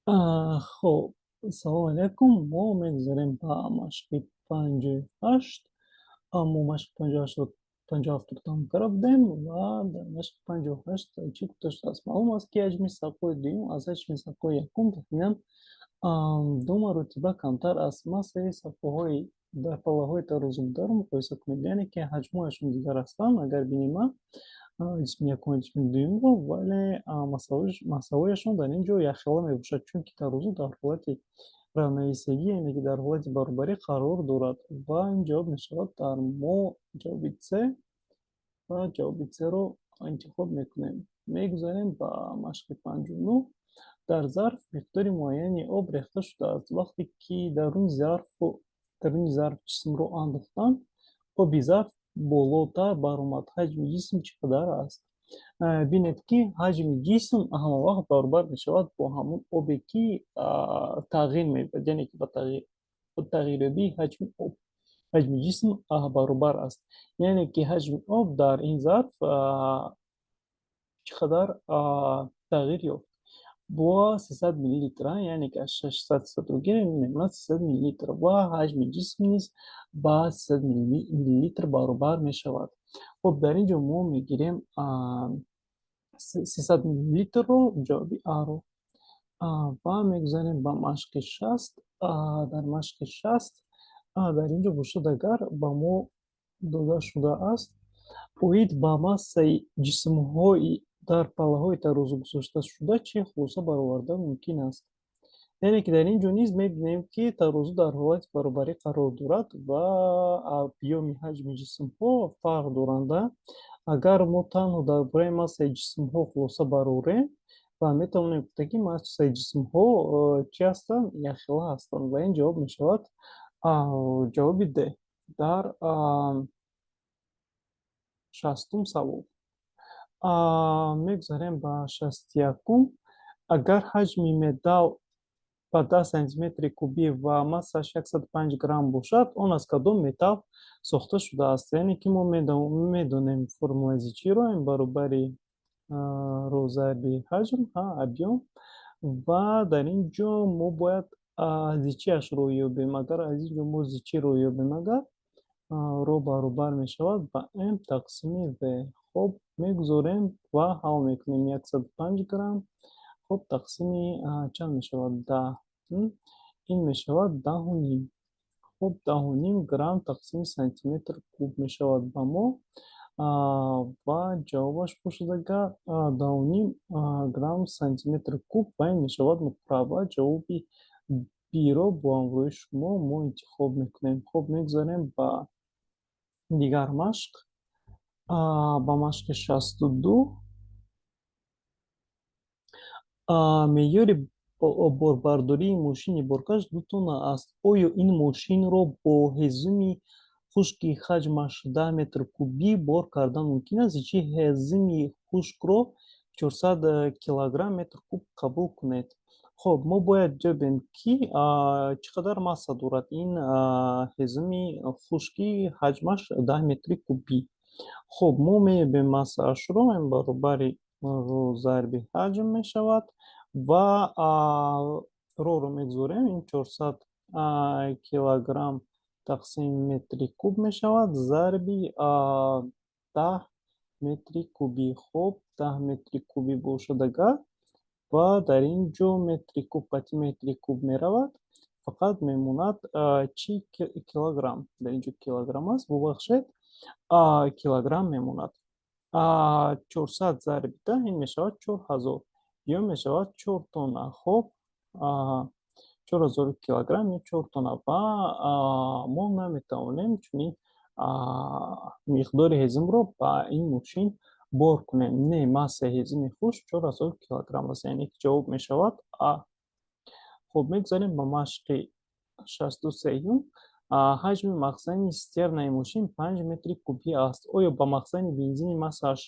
خب، салом алейкум. Мо мегзарем ба машқи 58. Мо машқи 58-ро 57-ро тамом карда будем ва дар машқи 58 чӣ гуфта шудааст? Маълум аст, ки ҳаҷми сақои дуюм аз ҳаҷми сақои якум тахминан 2 маротиба камтар аст. Массаи сафҳаҳои дар паллаҳои тарозугудорро муқоиса кунед, яъне ки ҳаҷмҳояшон дигар ҳастанд. Агар бинем ҷисми якум ва ҷисми дуюмро, вале масовияшон дар ин ҷо яхела мебошад, чунки тарозу дар ҳолати равнависагӣ, яъне ки дар ҳолати баробарӣ қарор дорад ва ин ҷавоб мешавад дар мо ҷавоби С ва ҷавоби С-ро интихоб мекунем. Мегузарем ба машқи 59. Дар зарф миқдори муайяни об рехта шудааст. Вақте ки даруни зарф ҷисмро андохтанд, оби зарф болотар баромад. Ҳаҷми ҷисм чӣ қадар аст? Бинед, ки ҳаҷми ҷисм ҳамавақт баробар мешавад бо ҳамон обе, ки тағйир меёбад, яъне ки ба тағйирёбии ҳаҷми об ҳаҷми ҷисм баробар аст. Яъне ки ҳаҷми об дар ин зарф чӣ қадар тағйир ёфт? Бо 300 миллилитр, яъне ки аз 600-300-ро гирем, мемонад 300 миллилитр ва ҳаҷми ҷисм низ ба 300 миллилитр баробар мешавад. Хоб, дар ин ҷо мо мегирем 300 миллилитрро, ҷавоби А-ро. Ва мегузарем ба машқи 60. Дар машқи 60 дар ин ҷо бошад, агар ба мо дода шудааст, оид ба массаи ҷисмҳои дар паллаҳои тарозу гузошташуда чӣ хулоса баровардан мумкин аст? Яъне ки дар ин ҷо низ мебинем, ки тарозу дар ҳолати баробарӣ қарор дорад ва объёми ҳаҷми ҷисмҳо фарқ доранда. Агар мо танҳо дар бораи массаи ҷисмҳо хулоса барорем, ва метавонем гуфта, ки массаи ҷисмҳо чӣ ҳастанд? Яхела ҳастанд ва ин ҷавоб мешавад ҷавоби Д дар 60-ум савол. Мегузарем ба 61. Агар ҳаҷми металл ба 10 сантиметри кубӣ ва массааш 105 грамм бошад, он аз кадом металл сохта шудааст? Яъне ки мо медонем формулаи зичиро, ин баробари ро зарби ҳаҷм, объём, ва дар ин ҷо мо бояд зичиашро ёбем. Агар аз ин ҷо мо зичиро ёбем, агар ро баробар мешавад ба М тақсими В. Хоб, мегузорем ва ҳал мекунем. 105 грамм хоб тақсими чанд мешавад? 10. Ин мешавад 10.5. Хоб, 10.5 грамм тақсими сантиметр куб мешавад ба мо. Ва ҷавобаш бошад, агар 10.5 грамм сантиметр куб, ва ин мешавад муқарраб. Ҷавоби Б-ро бо ҳамроҳии шумо мо интихоб мекунем. Хоб, мегузарем ба дигар машқ. Ба машқи 62. Меъёри борбардории мошини боркаш 2 тонна аст. Оё ин мошинро бо ҳезуми хушки ҳаҷмаш 10 метр кубӣ бор кардан мумкин аст? Ҷи ҳезуми хушкро 400 килограмм метр куб қабул кунед? Хоб, мо бояд ҷобем, ки чӣ қадар масса дорад ин ҳезуми хушки ҳаҷмаш 10 метри кубӣ. Хоб, мо меёбем массаашро, ин баробари ро зарби ҳаҷм мешавад ва роро мегузорем, ин 400 килограмм тақсими метри куб мешавад зарби 10 метри кубӣ. Хоб, 10 метри кубӣ бошад агар, ва дар ин ҷо метри куб қати метри куб меравад, фақат мемонад чӣ килограмм. Дар ин ҷо килограмм аст, бубахшед, килограмм мемонад. 400 зарби 10 ин мешавад 4000, ё мешавад 4 тонна. Хоб, 4000 килограмм ё 4 тонна. Ва мо наметавонем чунин миқдори ҳезумро ба ин мошин бор кунем. Не, массаи ҳезуми хушк 4000 килограмм аст, яъне ки ҷавоб мешавад А. Хоб, мегузарем ба машқи 63. Ҳаҷми махзани стернаи мошин 5 метри кубӣ аст. Оё ба махзани бензини массааш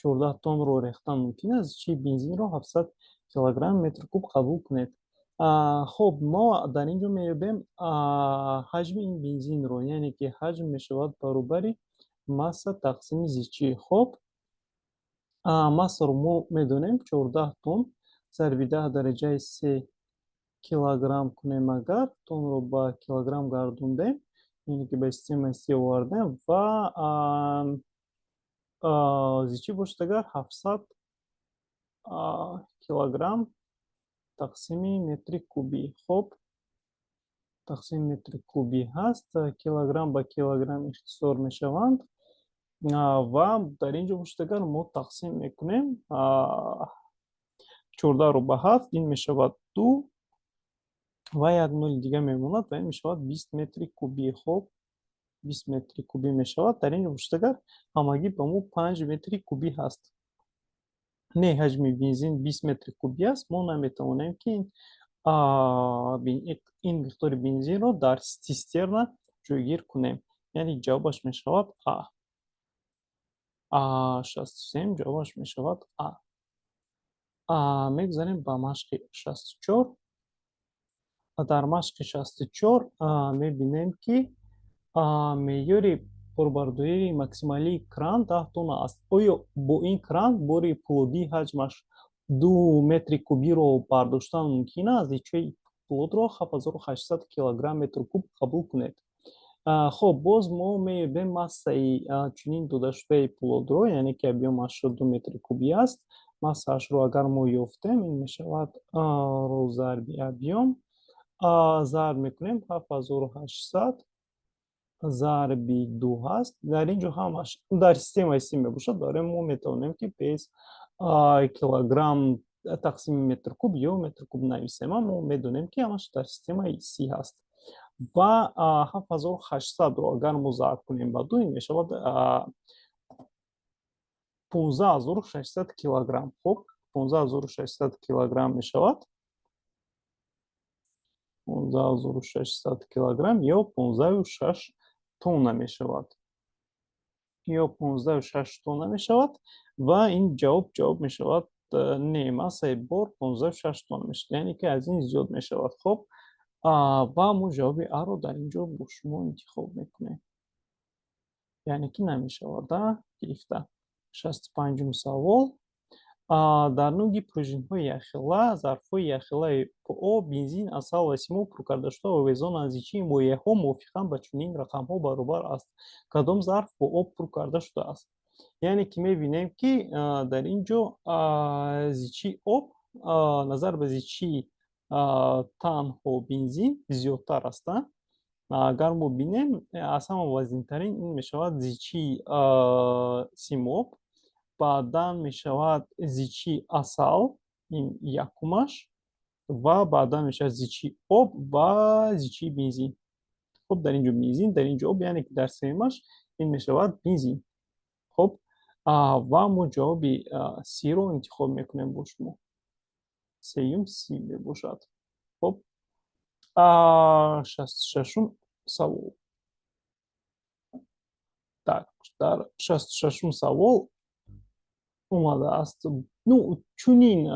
14 тоннро рехтан мумкин аст? Ҷи бензинро 700 килограмм метр куб қабул кунед? Хоб, мо дар ин ҷо меёбем ҳаҷми ин бензинро, яъне ки ҳаҷм мешавад баробари масса тақсими зичи. Хоб, массаро мо медонем 14 тонн зарби 10 дараҷаи 3 килограмм кунем агар, тонро ба килограмм гардондем, яъне ки ба системаи си овардем ва зичи бошад агар 700 килограмм тақсими метри кубӣ. Хуб, тақсими метри кубӣ ҳаст, килограмм ба килограмм ихтисор мешаванд ва дар ин ҷо бошад агар мо тақсим мекунем 14-ро ба 7, ин мешавад 2 ва як нули дига мемонад ва ин мешавад 20 метри кубӣ. Хуб, 20 метри кубӣ мешавад. Дар ин ҷо бошад агар ҳамагӣ ба мо 5 метри кубӣ ҳаст. Не ҳаҷми бензин 20 метри кубӣ аст, мо наметавонем ки ин миқдори бензинро дар цистерна ҷойгир кунем. Яъне ҷавобаш мешавад А. 67 ҷавобаш мешавад А. Мегузарем ба машқи 64. Дар машқи 64 мебинем ки меъёри борбардории максималии кран 10 тонна аст. Оё бо ин кран бори плодии ҳаҷмаш 2 метри кубиро бардоштан мумкин аст? Зичаи плодро 7800 килограмм метр куб қабул кунед. Хоб, боз мо меёбем массаи чунин додашудаи плодро, яъне ки объёмаш 2 метри кубӣ аст. Массаашро агар мо ёфтем, ин мешавад ро зарби объём зарб мекунем 7800 зарби 2 ҳаст. Дар ин ҷо ҳамаш дар системаи си мебошад. Дорем мо метавонем ки без килограмм тақсими метр куб ё метр куб нависем. Мо медонем ки ҳамаш дар системаи си ҳаст. Ва 7800-ро агар мо зарб кунем ба 2, ин мешавад 15600 килограмм. Хуб, 15600 килограмм мешавад. 15600 килограмм ё 15.6 тонна мешавад. Ё 15.6 тонна мешавад ва ин ҷавоб мешавад не массаи бор 15.6 тонна мешавад, яъне ки аз ин зиёд мешавад. Хуб, ва мо ҷавоби Аро дар ин ҷо бо шумо интихоб мекунем. Яъне ки намешавад гирифта. 65-ум савол. Дар нӯги пружинҳои яхела, зарфҳои яхелаи ПО бензин, асал ва симо пуркардашуда овезон аз зичии моеъҳо мувофиқан ба чунин рақамҳо баробар аст. Кадом зарф бо об пур карда шудааст? Яъне ки мебинем ки дар ин ҷо зичии об назар ба зичии танҳо бензин зиёдтар аст. Агар мо бинем, аз ҳама вазнинтарин ин мешавад зичии симоб, баъдан мешавад зичии асал, ин якумаш, ва баъдан мешавад зичии об ва зичии бензин. Хуб, дар ин ҷо бензин, дар ин ҷо об, яъне ки дар сеюмаш ин мешавад бензин. Хуб, ва мо ҷавоби Сиро интихоб мекунем бо шумо. Сеюм Си мебошад. Хуб, 66-ум савол. Так, дар 66-ум савол омадааст. Ну, чунин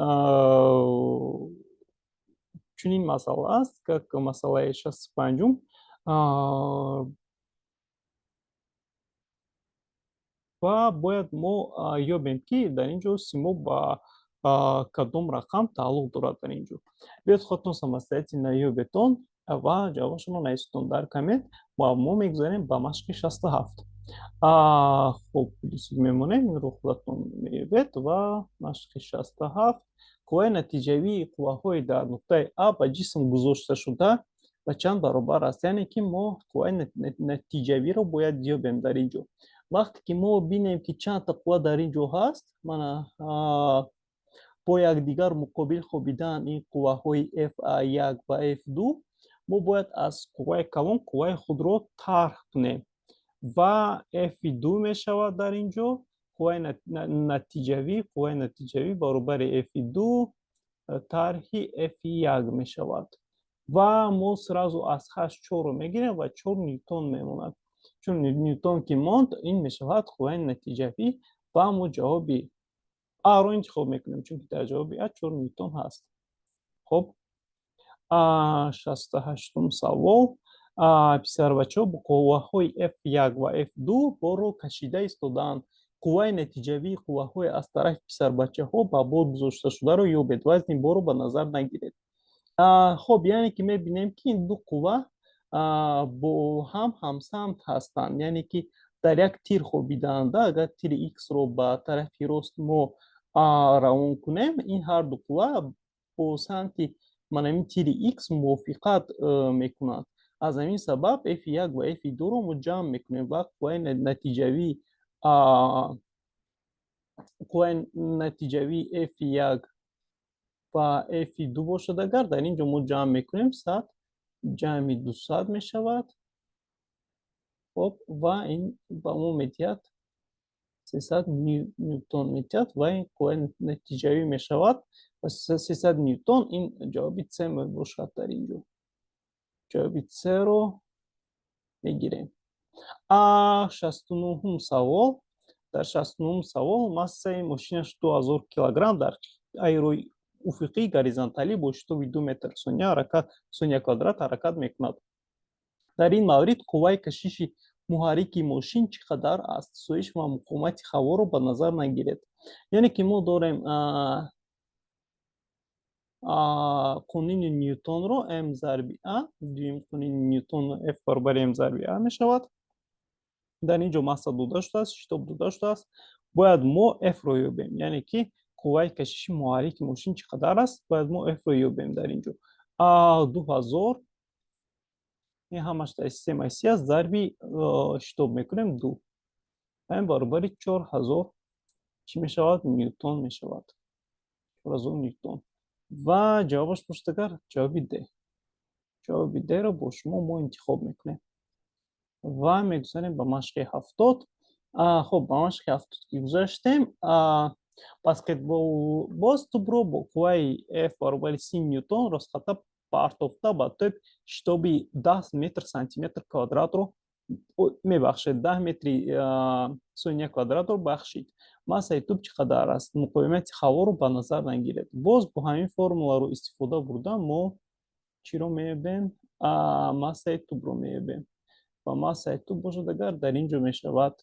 масъала аст, как масъалаи 65-ум. Ва бояд мо ёбем ки дар ин ҷо симоб ба кадом рақам тааллуқ дорад дар ин ҷо. Биёд худтон самостоятельно ёбед он ва ҷавобашонро нависитон дар коммент ва мо мегузарем ба машқи 67. Хуб, плюсик мемонем, инро худатон меёбед ва машқи 67. Қувваи натиҷавии қувваҳои дар нуқтаи А ба ҷисм гузошташуда ба чанд баробар аст? Яъне ки мо қувваи натиҷавиро бояд ёбем дар ин ҷо. Вақте ки мо бинем ки чандта қувва дар ин ҷо ҳаст, мана бо якдигар муқобил хобидан ин қувваҳои F1 ва F2, мо бояд аз қувваи калон қувваи худро тарҳ кунем ва F2 мешавад дар ин ҷо, қувваи натиҷавӣ баробари F2 тарҳи F1 мешавад. Ва мо сразу аз 8 4-ро мегирем ва 4 ньютон мемонад. Чун ньютон ки монд, ин мешавад қувваи натиҷавӣ ва мо ҷавоби Аро интихоб мекунем, чунки дар ҷавоби А 4 ньютон ҳаст. Хуб, 68-ум савол. Писарбачаҳо бо қувваҳои F1 ва F2 борро кашида истодаанд. Қувваи натиҷавии қувваҳое аз тарафи писарбачаҳо ба бор гузошташударо ёбед. Вазни борро ба назар нагиред. خب یعنی که میبینیم که این دو قوه با هم همسمت هستند، یعنی که در یک تیر خوابیدند. اگر تیر ایکس رو به طرف راست ما روان کنیم، این هر دو قوه با سمت این تیر ایکس موافقت میکنند. از همین سبب F1 و F2 رو ما جمع میکنیم و قوه نتیجوی F1 و F2 باشد. اگر در اینجا ما جمع میکنیم 100 جمع 200 می شود. خب و این با ما میتید 300 نیوتن میتید و این قوه نتیجوی می شود و 300 نیوتن. این جواب C می باشد. در اینجا جواب C رو میگیریم. 69 سوال. در 69 سوال масаи ماشینش 2000 کیلوگرم در ایروی افقی گوریزونتالی با شتاب 2 متر ثانیه کвадрат حرکت میکند. در این مورد قوه کشش محرک ماشین چقدر است؟ سویش و مقاومت هوا رو به نظر نگیرید. یعنی که ما داریم قانون نیوتن رو M ضرب A، دویم قانون نیوتن F برابر M ضرب A می شود. در اینجا مسا داده شده است، شتاب داده شده است. باید ما F رو یابیم، یعنی که قوه کشش محرک ماشین چقدر است. باید ما F رو یابیم. در اینجا 2000 این همش در سیستم ایسی است، ضربی شتاب میکنیم 2 این برابر 4000 چی می شود؟ نیوتن می شود. 4000 نیوتن و جوابش پشتگر جواب ده. جواب ده رو با شما ما انتخاب میکنیم و میگذاریم به مشق 70. خب به مشق 70 که گذاشتیم، بسکتبال باز توپ رو با قوه F برابر 30 نیوتن راسخطه پرتافته به توپ شتابی 10 متر سانتی متر کвадрат رو میبخشید. 10 متر ثانیه کвадрат رو بخشید. масаи توپ چقدر است؟ مقاومت هوا رو به نظر نگیرید. باز با همین فرمولا رو استفاده برده ما چی رو میبینیم؟ масаи توپ رو میبینیم و масаи توپ باشد اگر در اینجا میشود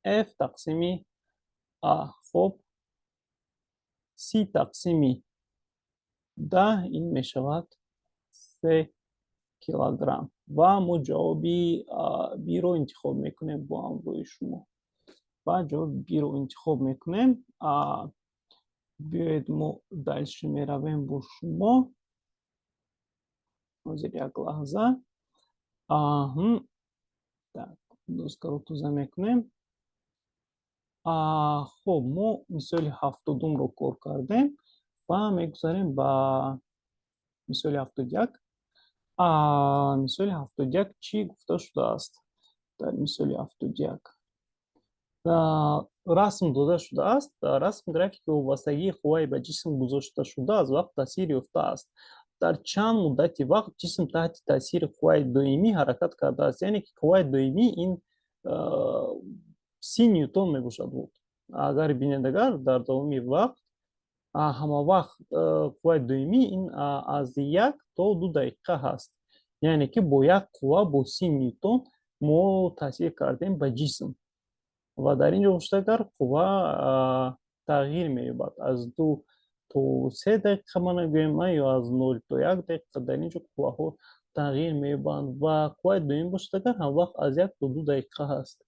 F تقسیمی خب C تقسیمی 10 این میشود 3 کیلوگرم و ما جوابی B رو انتخاب میکنیم با هم روی شما و جواب B رو انتخاب میکنیم. بیاید ما دلش میرویم با شما از یک لحظه. так درست رو توضیح میکنیم. خب ما مثال 70 رو کار کردیم و میگذاریم با مثال 71. مثال 71 چی گفته شده است؟ در مثال 71 رسم داده شده است. رسم گرافیک وابستگی قوه به جسم گذاشته شده از وقت تاثیر یافته است. در چند مدت وقت جسم تحت تاثیر قوه دائمی حرکت کرده است. یعنی که قوه دائمی این 30 نیوتن می باشد. اگر بینندگان در داومی وقت همه وقت قوه دائمی این از 1 تا 2 دقیقه هست. یعنی که با یک قوه با 30 نیوتن ما تاثیر کردیم به جسم و در اینجا اگر قوه تغییر می‌یابد از 2 تا 3 دقیقه ما نگوییم یا از 0 تا 1 دقیقه در اینجا قوه ها تغییر می‌یابند و قوه دائمی باشد اگر هم وقت از 1 تا 2 دقیقه هست.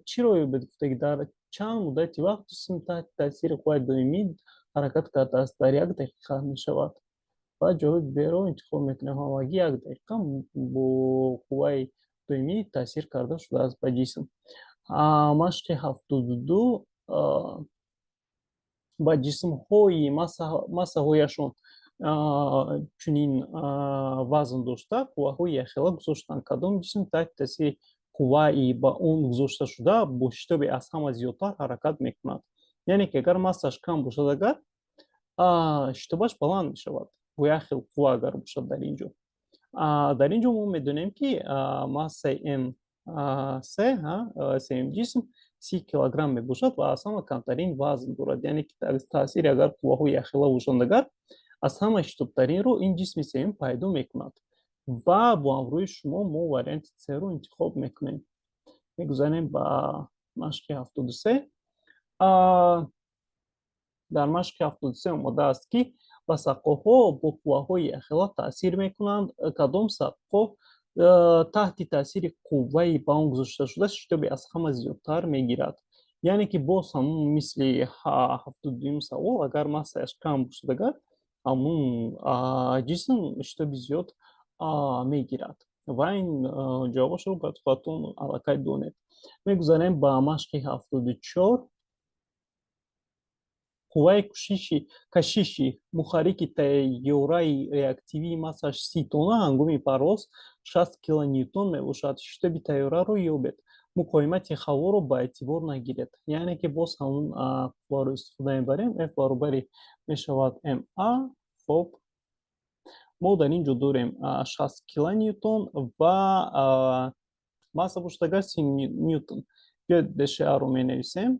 چی رو گفته که در چند مدت وقت جسم تحت تاثیر قوه دائمی حرکت کرده است؟ در 1 دقیقه می شود و جواب B رو انتخاب میکنیم. همگی 1 دقیقه با قوه دائمی تاثیر کرده شده است به جسم. مشق 72 با جسم های مسه هایشون چنین وزن داشته قوه های اخیلا گذاشتن. کدام جسم تحت تاثیر قوه با اون گذاشته شده با شتاب از همه زیادتر حرکت میکند؟ یعنی که اگر مسش کم باشد اگر شتابش بلند میشود با یک خیل قوه اگر باشد. در اینجا ما میدونیم که масаи M سیم جسم 30 کیلوگرم می باشد و از همه کمترین وزن دارد. یعنی که تاثیر اگر قوه های اخیلا باشند اگر از همه شتابترین رو این جسم سیم پیدا میکند و با امروی شما ما وریانت C رو انتخاب میکنیم. میگذاریم با مشق 73. در مشق 73 اومده است که ва сақоҳо бо қувваҳои яхела таъсир мекунанд. Кадом саққо таҳти таъсири қувваи ба он гузошташуда шитоби аз ҳама зиёдтар мегирад? Яъне ки боз ҳамун мисли ҳафтуду дуюм савол, агар массаяш кам бошад, агар ҳамун ҷисм шитоби зиёд мегирад. Ва ин ҷавобашро бояд худатон аллакай донед. Мегузарем ба машқи 74. Қувваи кашиши мухаррики тайёраи реактивии массааш 30 тонна ҳангоми парвоз 60 килоньютон мебошад. Шитоби тайёраро ёбед. Муқоимати ҳаворо ба эътибор нагиред. Яъне ки боз ҳамун қувваро истифода мебарем. F баробари мешавад ma. Хоб, мо дар ин ҷо дорем 60 килоньютон ва масса бошад агар 30 ньютон. Биёед ДША-ро менависем.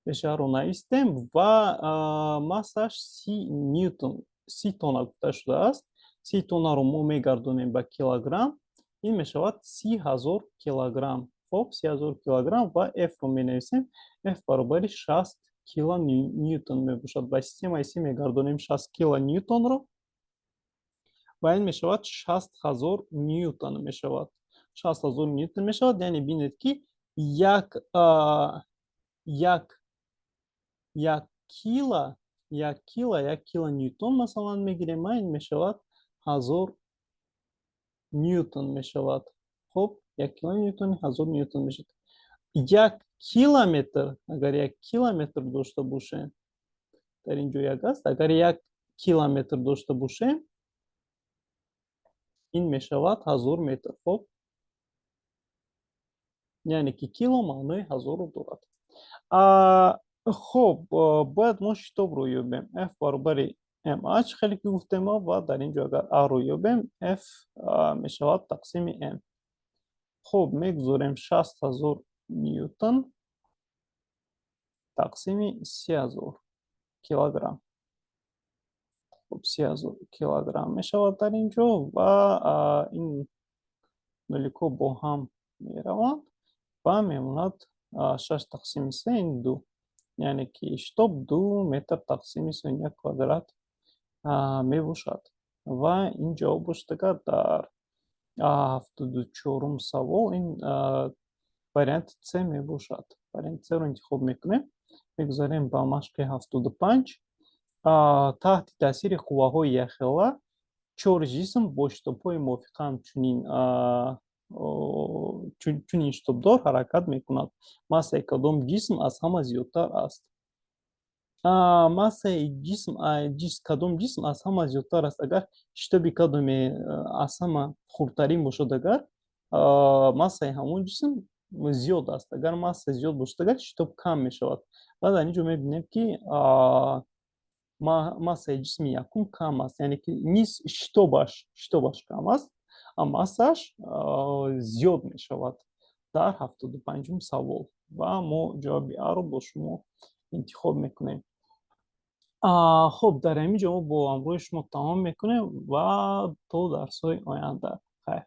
ДША-ро навистем ва массааш 30 ньютон, 30 тонна гуфта шудааст. 30 тоннаро мо мегардонем ба килограмм. Ин мешавад 30,000 килограмм. Хоб, 30,000 килограмм ва F-ро менависем. F баробари 60 килоньютон мебошад. Ба системаи Си мегардонем 60 килоньютонро ва ин мешавад 60,000 ньютон мешавад. 60,000 ньютон мешавад, яъне бинед ки як килоньютон масалан мегирем, ин мешавад 1000 ньютон мешавад. Хоб, 1 килоньютони 1000 ньютон мешавад. 1 километр, агар 1 километр дошта бошем, дар ин ҷо як аст, агар 1 километр дошта бошем, ин мешавад 1000 метр. Хоб, яъне ки кило маънои 1000-ро дорад. хоб, бояд мо шитобро ёбем. F баробари mh хеле ки гуфтем ва дар ин ҷо агар a-ро ёбем, F мешавад тақсими m. хоб, мегузорем 60,000 ньютон тақсими 30,000 килограмм. хоб, 30,000 килограмм мешавад дар ин ҷо ва ин нолико бо ҳам мераванд ва мемонад 6 тақсими 3 ин 2. Яъне ки шитоб 2 метр тақсими сония квадрат мебошад. Ва ин ҷавоб бошад агар дар 74-ум савол. Ин варианти С мебошад. Варианти С-ро интихоб мекунем. Мегузарем ба машқи 75. Таҳти таъсири қувваҳои яхела 4 ҷисм бо шитобҳои мувофиқ чунин шитобдор ҳаракат мекунад. Массаи кадом ҷисм аз ҳама зиёдтар аст? Массаи кадом ҷисм аз ҳама зиёдтар аст? Агар шитоби кадоме аз ҳама хурдтарин бошад, агар массаи ҳамон ҷисм зиёд аст. Агар масса зиёд бошад, агар шитоб кам мешавад. Ва дар ин ҷо мебинем ки массаи ҷисми якум кам аст, яъне ки низ шитобаш кам аст, а массааш зиёд мешавад дар 75-ум савол. Ва мо ҷавоби А-ро бо шумо интихоб мекунем. хоб, дар ҳамин ҷо мо бо ҳамроҳи шумо тамом мекунем ва то дарсҳои оянда. Хайр.